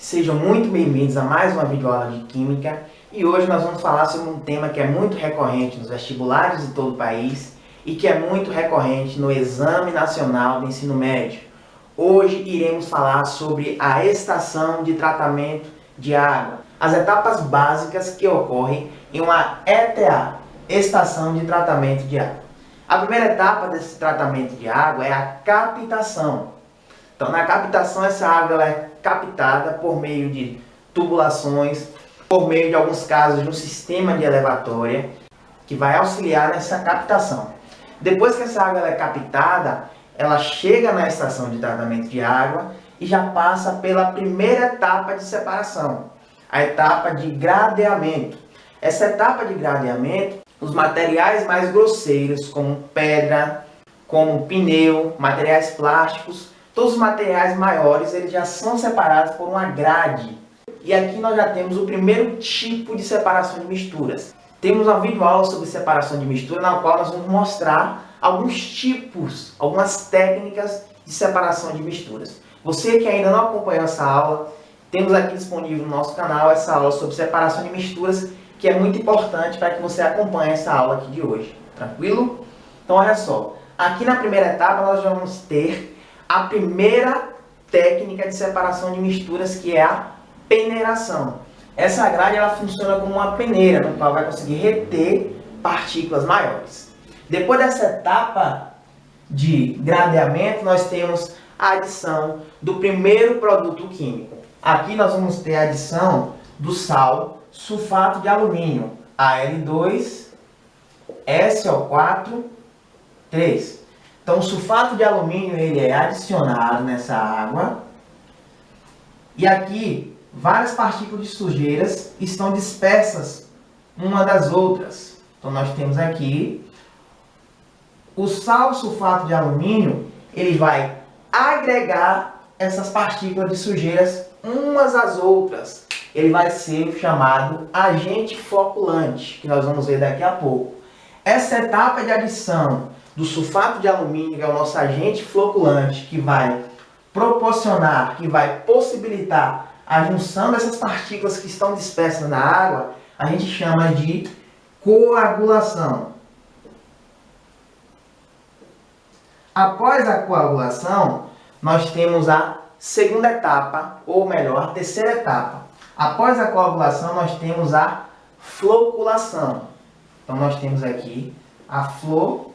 Sejam muito bem-vindos a mais uma videoaula de Química e hoje nós vamos falar sobre um tema que é muito recorrente nos vestibulares de todo o país e que é muito recorrente no Exame Nacional do Ensino Médio. Hoje iremos falar sobre a estação de tratamento de água, as etapas básicas que ocorrem em uma ETA, Estação de Tratamento de Água. A primeira etapa desse tratamento de água é a captação. Então, na captação, essa água ela é captada por meio de tubulações, por meio de alguns casos de um sistema de elevatória, que vai auxiliar nessa captação. Depois que essa água ela é captada, ela chega na estação de tratamento de água e já passa pela primeira etapa de separação, a etapa de gradeamento. Essa etapa de gradeamento, os materiais mais grosseiros, como pedra, como pneu, materiais plásticos, todos os materiais maiores eles já são separados por uma grade. E aqui nós já temos o primeiro tipo de separação de misturas. Temos uma videoaula sobre separação de mistura, na qual nós vamos mostrar alguns tipos, algumas técnicas de separação de misturas. Você que ainda não acompanhou essa aula, temos aqui disponível no nosso canal essa aula sobre separação de misturas, que é muito importante para que você acompanhe essa aula aqui de hoje. Tranquilo? Então olha só, aqui na primeira etapa nós vamos ter a primeira técnica de separação de misturas, que é a peneiração. Essa grade ela funciona como uma peneira, no qual vai conseguir reter partículas maiores. Depois dessa etapa de gradeamento, nós temos a adição do primeiro produto químico. Aqui nós vamos ter a adição do sal sulfato de alumínio, Al2SO4 3. Então, o sulfato de alumínio ele é adicionado nessa água e aqui várias partículas de sujeiras estão dispersas uma das outras. Então, nós temos aqui o sal sulfato de alumínio, ele vai agregar essas partículas de sujeiras umas às outras. Ele vai ser o chamado agente floculante, que nós vamos ver daqui a pouco. Essa etapa de adição do sulfato de alumínio, que é o nosso agente floculante, que vai proporcionar, que vai possibilitar a junção dessas partículas que estão dispersas na água, a gente chama de coagulação. Após a coagulação, nós temos a segunda etapa, ou melhor, a terceira etapa. Após a coagulação, nós temos a floculação. Então, nós temos aqui a floculação.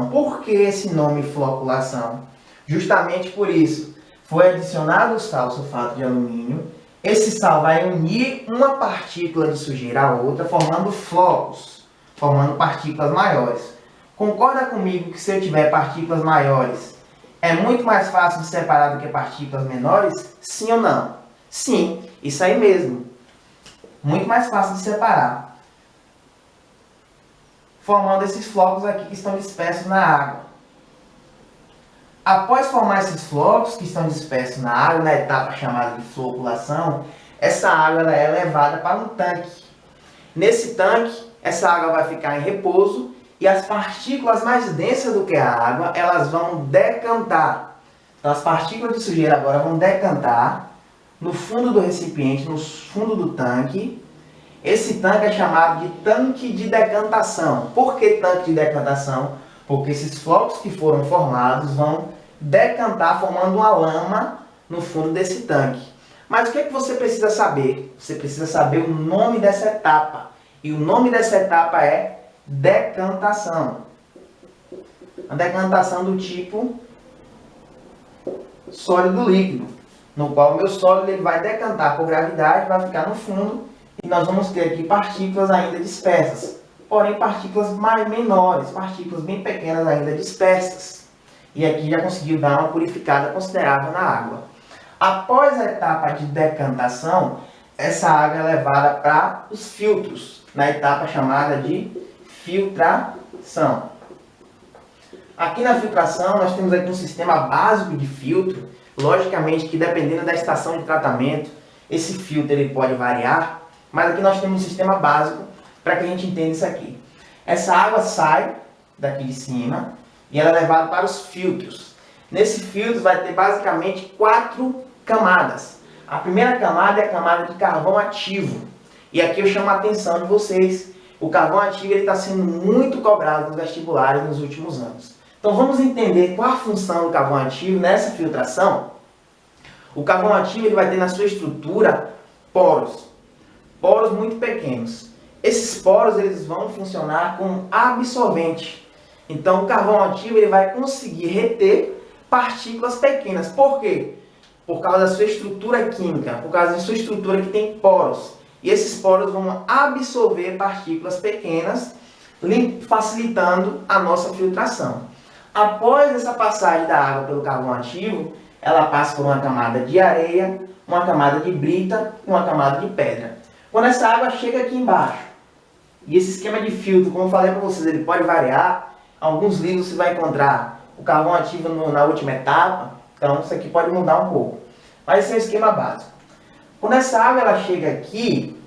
Por que esse nome floculação? Justamente por isso. Foi adicionado o sal sulfato de alumínio. Esse sal vai unir uma partícula de sujeira à outra, formando flocos, formando partículas maiores. Concorda comigo que se eu tiver partículas maiores, é muito mais fácil de separar do que partículas menores? Sim ou não? Sim, isso aí mesmo. Muito mais fácil de separar. Formando esses flocos aqui que estão dispersos na água. Após formar esses flocos que estão dispersos na água, na etapa chamada de floculação, essa água ela é levada para um tanque. Nesse tanque, essa água vai ficar em repouso e as partículas mais densas do que a água, elas vão decantar. Então, as partículas de sujeira agora vão decantar no fundo do recipiente, no fundo do tanque. Esse tanque é chamado de tanque de decantação. Por que tanque de decantação? Porque esses flocos que foram formados vão decantar, formando uma lama no fundo desse tanque. Mas o que é que você precisa saber? Você precisa saber o nome dessa etapa. E o nome dessa etapa é decantação. A decantação do tipo sólido líquido, no qual o meu sólido ele vai decantar por gravidade, vai ficar no fundo e nós vamos ter aqui partículas ainda dispersas. Porém, partículas menores, partículas bem pequenas ainda dispersas. E aqui já conseguiu dar uma purificada considerável na água. Após a etapa de decantação, essa água é levada para os filtros, na etapa chamada de filtração. Aqui na filtração, nós temos aqui um sistema básico de filtro. Logicamente que dependendo da estação de tratamento, esse filtro ele pode variar, mas aqui nós temos um sistema básico para que a gente entenda isso aqui. Essa água sai daqui de cima e ela é levada para os filtros. Nesse filtro vai ter basicamente 4 camadas. A primeira camada é a camada de carvão ativo. E aqui eu chamo a atenção de vocês. O carvão ativo está sendo muito cobrado nos vestibulares nos últimos anos. Então vamos entender qual a função do carvão ativo nessa filtração. O carvão ativo ele vai ter na sua estrutura poros muito pequenos. Esses poros eles vão funcionar como absorvente. Então o carvão ativo ele vai conseguir reter partículas pequenas. Por quê? Por causa da sua estrutura química, por causa da sua estrutura que tem poros. E esses poros vão absorver partículas pequenas, facilitando a nossa filtração. Após essa passagem da água pelo carvão ativo, ela passa por uma camada de areia, uma camada de brita e uma camada de pedra. Quando essa água chega aqui embaixo, e esse esquema de filtro, como eu falei para vocês, ele pode variar. Alguns livros você vai encontrar o carvão ativo na última etapa, então isso aqui pode mudar um pouco. Mas esse é o esquema básico. Quando essa água ela chega aqui,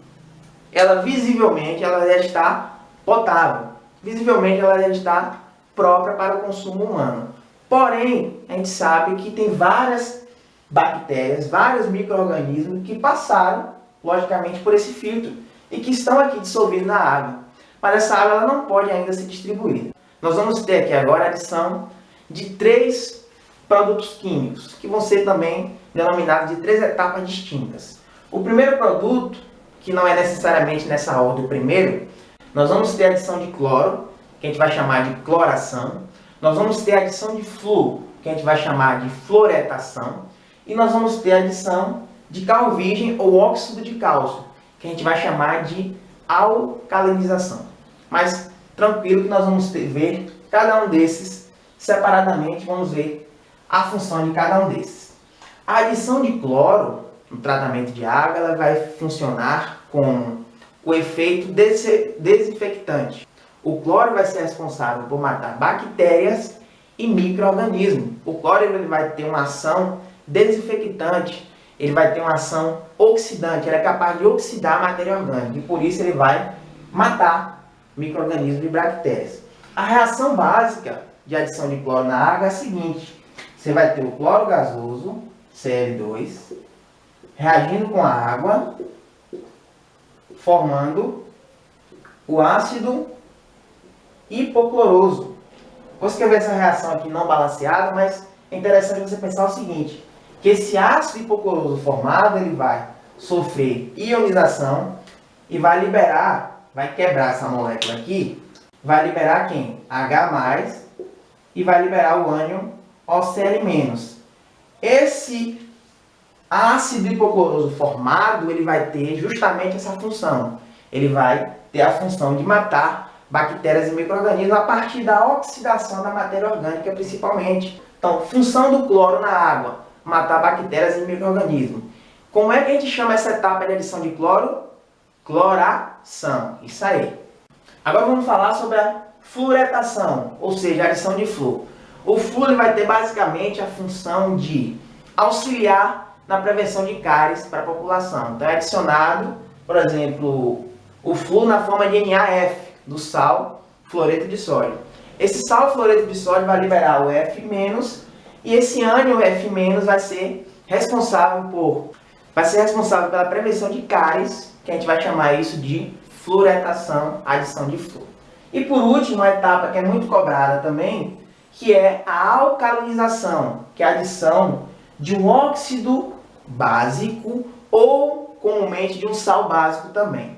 ela visivelmente ela já está potável. Visivelmente ela já está própria para o consumo humano. Porém, a gente sabe que tem várias bactérias, vários micro-organismos que passaram, logicamente, por esse filtro e que estão aqui dissolvidos na água. Mas essa água ela não pode ainda ser distribuída. Nós vamos ter aqui agora a adição de 3 produtos químicos, que vão ser também denominados de 3 etapas distintas. O primeiro produto, que não é necessariamente nessa ordem o primeiro, nós vamos ter a adição de cloro, que a gente vai chamar de cloração. Nós vamos ter a adição de flúor, que a gente vai chamar de fluoretação. E nós vamos ter a adição de calvigem ou óxido de cálcio, que a gente vai chamar de alcalinização. Mas tranquilo que nós vamos ver cada um desses separadamente, vamos ver a função de cada um desses. A adição de cloro no tratamento de água ela vai funcionar com o efeito desinfectante. O cloro vai ser responsável por matar bactérias e micro-organismos. O cloro ele vai ter uma ação desinfectante, ele vai ter uma ação oxidante, ele é capaz de oxidar a matéria orgânica e por isso ele vai matar micro-organismos e bactérias. A reação básica de adição de cloro na água é a seguinte: você vai ter o cloro gasoso, Cl2, reagindo com a água, formando o ácido hipocloroso. Vou escrever essa reação aqui não balanceada, mas é interessante você pensar o seguinte, que esse ácido hipocloroso formado, ele vai sofrer ionização e vai liberar, vai quebrar essa molécula aqui, vai liberar quem? H+, e vai liberar o ânion OCl-. Esse ácido hipocloroso formado, ele vai ter justamente essa função. Ele vai ter a função de matar bactérias e micro-organismos a partir da oxidação da matéria orgânica, principalmente. Então, função do cloro na água, matar bactérias e micro-organismos. Como é que a gente chama essa etapa de adição de cloro? Cloração. Isso aí. Agora vamos falar sobre a fluoretação, ou seja, a adição de flúor. O flúor vai ter basicamente a função de auxiliar na prevenção de cáries para a população. Então é adicionado, por exemplo, o flúor na forma de NaF, do sal fluoreto de sódio. Esse sal fluoreto de sódio vai liberar o F-, e esse ânion F- vai ser responsável pela prevenção de cáries, que a gente vai chamar isso de fluoretação, adição de flúor. E por último, a etapa que é muito cobrada também, que é a alcalinização, que é a adição de um óxido básico ou comumente de um sal básico também.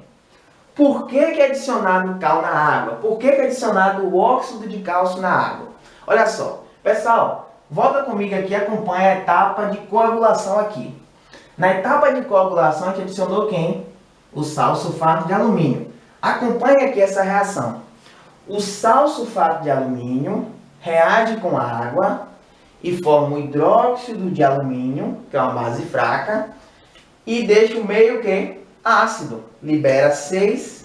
Por que é adicionado cal na água? Por que é adicionado o óxido de cálcio na água? Olha só, pessoal, volta comigo aqui e acompanha a etapa de coagulação aqui. Na etapa de coagulação a gente adicionou quem? O sal sulfato de alumínio. Acompanhe aqui essa reação. O sal sulfato de alumínio reage com a água e forma o hidróxido de alumínio, que é uma base fraca, e deixa o meio que ácido, libera 6H+.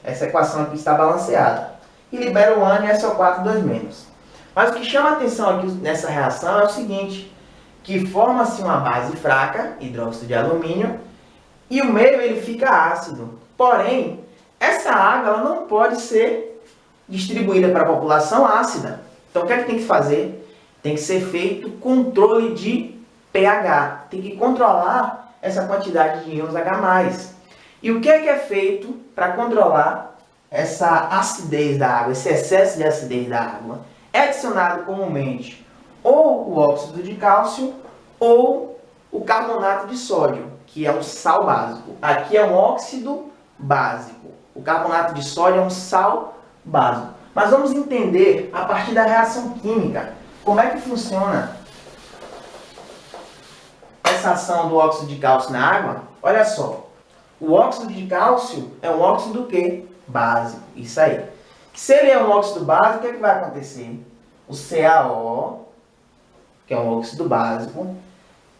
Essa equação aqui está balanceada. E libera o ânion SO4 2-. Mas o que chama a atenção aqui nessa reação é o seguinte, que forma-se uma base fraca, hidróxido de alumínio, e o meio ele fica ácido. Porém, essa água ela não pode ser distribuída para a população ácida. Então o que é que tem que fazer? Tem que ser feito controle de pH. Tem que controlar essa quantidade de íons H+. E o que é feito para controlar essa acidez da água, esse excesso de acidez da água? É adicionado comumente ou o óxido de cálcio ou o carbonato de sódio, que é um sal básico. Aqui é um óxido básico. O carbonato de sódio é um sal básico. Mas vamos entender, a partir da reação química, como é que funciona essa ação do óxido de cálcio na água. Olha só, o óxido de cálcio é um óxido o quê? Básico. Isso aí. Se ele é um óxido básico, o que vai acontecer? O CaO, que é um óxido básico,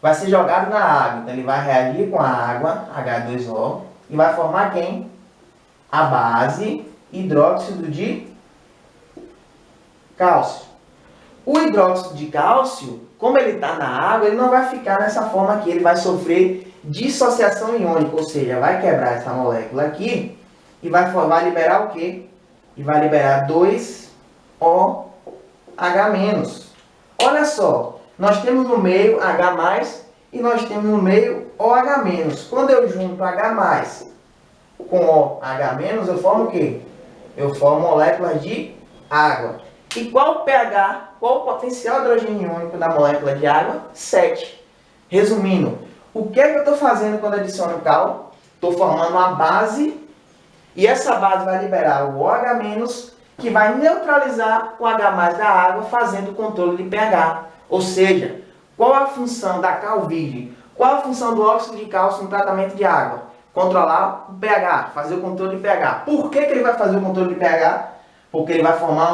vai ser jogado na água. Então ele vai reagir com a água, H2O, e vai formar quem? A base hidróxido de cálcio. O hidróxido de cálcio, como ele está na água, ele não vai ficar nessa forma aqui, ele vai sofrer dissociação iônica, ou seja, vai quebrar essa molécula aqui e vai liberar o quê? E vai liberar 2OH-. Olha só, nós temos no meio H+, e nós temos no meio OH-. Quando eu junto H+ com OH-, eu formo o quê? Eu formo moléculas de água. E qual o pH, qual o potencial hidrogênio iônico da molécula de água? 7. Resumindo, o que é que eu estou fazendo quando adiciono cal? Estou formando uma base, e essa base vai liberar o OH-, que vai neutralizar o H+ da água, fazendo o controle de pH. Ou seja, qual a função da cal virgem? Qual a função do óxido de cálcio no tratamento de água? Controlar o pH, fazer o controle de pH. Por que ele vai fazer o controle de pH? Porque ele vai formar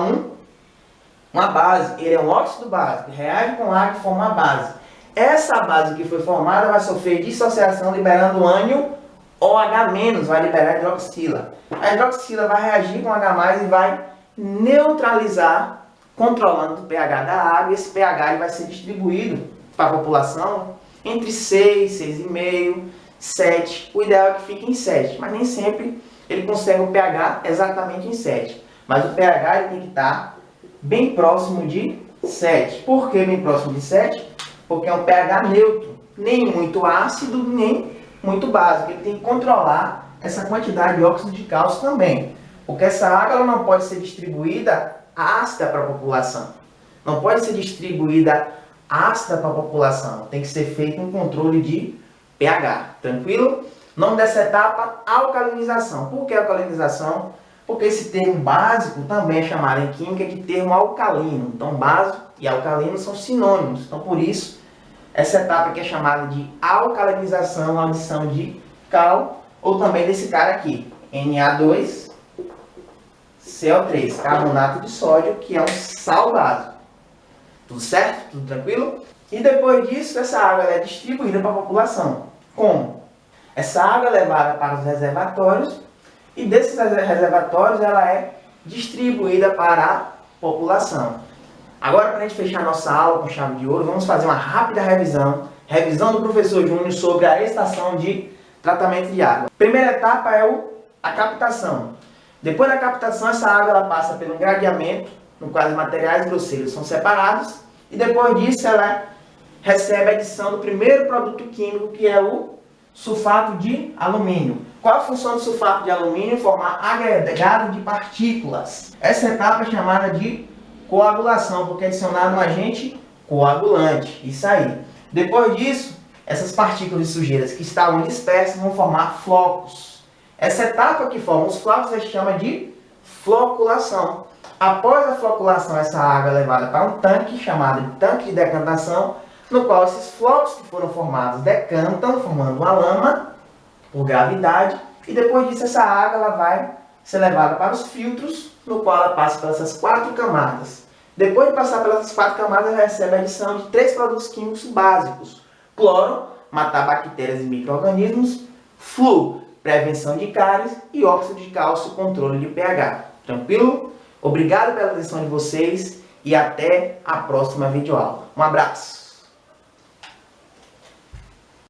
uma base. Ele é um óxido básico, reage com água e forma uma base. Essa base que foi formada vai sofrer dissociação, liberando ânion OH-, vai liberar hidroxila. A hidroxila vai reagir com H+, e vai neutralizar, controlando o pH da água. E esse pH ele vai ser distribuído para a população entre 6, 6,5, 7. O ideal é que fique em 7, mas nem sempre ele consegue o pH exatamente em 7. Mas o pH ele tem que estar bem próximo de 7. Por que bem próximo de 7? Porque é um pH neutro, nem muito ácido, nem muito básico. Ele tem que controlar essa quantidade de óxido de cálcio também. Porque essa água ela não pode ser distribuída ácida para a população. Não pode ser distribuída ácida para a população. Tem que ser feito um controle de pH. Tranquilo? Nome dessa etapa, alcalinização. Por que alcalinização? Porque esse termo básico também é chamado em química de termo alcalino. Então, básico e alcalino são sinônimos. Então, por isso, essa etapa aqui é chamada de alcalinização, adição de cal, ou também desse cara aqui, Na2CO3, carbonato de sódio, que é um sal básico. Tudo certo? Tudo tranquilo? E depois disso, essa água é distribuída para a população. Como? Essa água é levada para os reservatórios, e desses reservatórios ela é distribuída para a população. Agora, para a gente fechar nossa aula com chave de ouro, vamos fazer uma rápida revisão do professor Júnior sobre a estação de tratamento de água. Primeira etapa é a captação. Depois da captação, essa água ela passa pelo gradeamento, no qual os materiais grosseiros são separados, e depois disso ela recebe a adição do primeiro produto químico, que é o sulfato de alumínio. Qual a função do sulfato de alumínio? Formar agregado de partículas. Essa etapa é chamada de coagulação, porque é adicionado um agente coagulante. Isso aí. Depois disso, essas partículas de sujeiras que estavam dispersas vão formar flocos. Essa etapa que forma os flocos a gente chama de floculação. Após a floculação, essa água é levada para um tanque chamado de tanque de decantação, no qual esses flocos que foram formados decantam, formando uma lama por gravidade, e depois disso essa água ela vai ser levada para os filtros, no qual ela passa pelas 4 camadas. Depois de passar pelas 4 camadas, ela recebe a adição de 3 produtos químicos básicos: cloro, matar bactérias e micro-organismos; flúor, prevenção de cáries; e óxido de cálcio, controle de pH. Tranquilo? Obrigado pela atenção de vocês e até a próxima videoaula. Um abraço!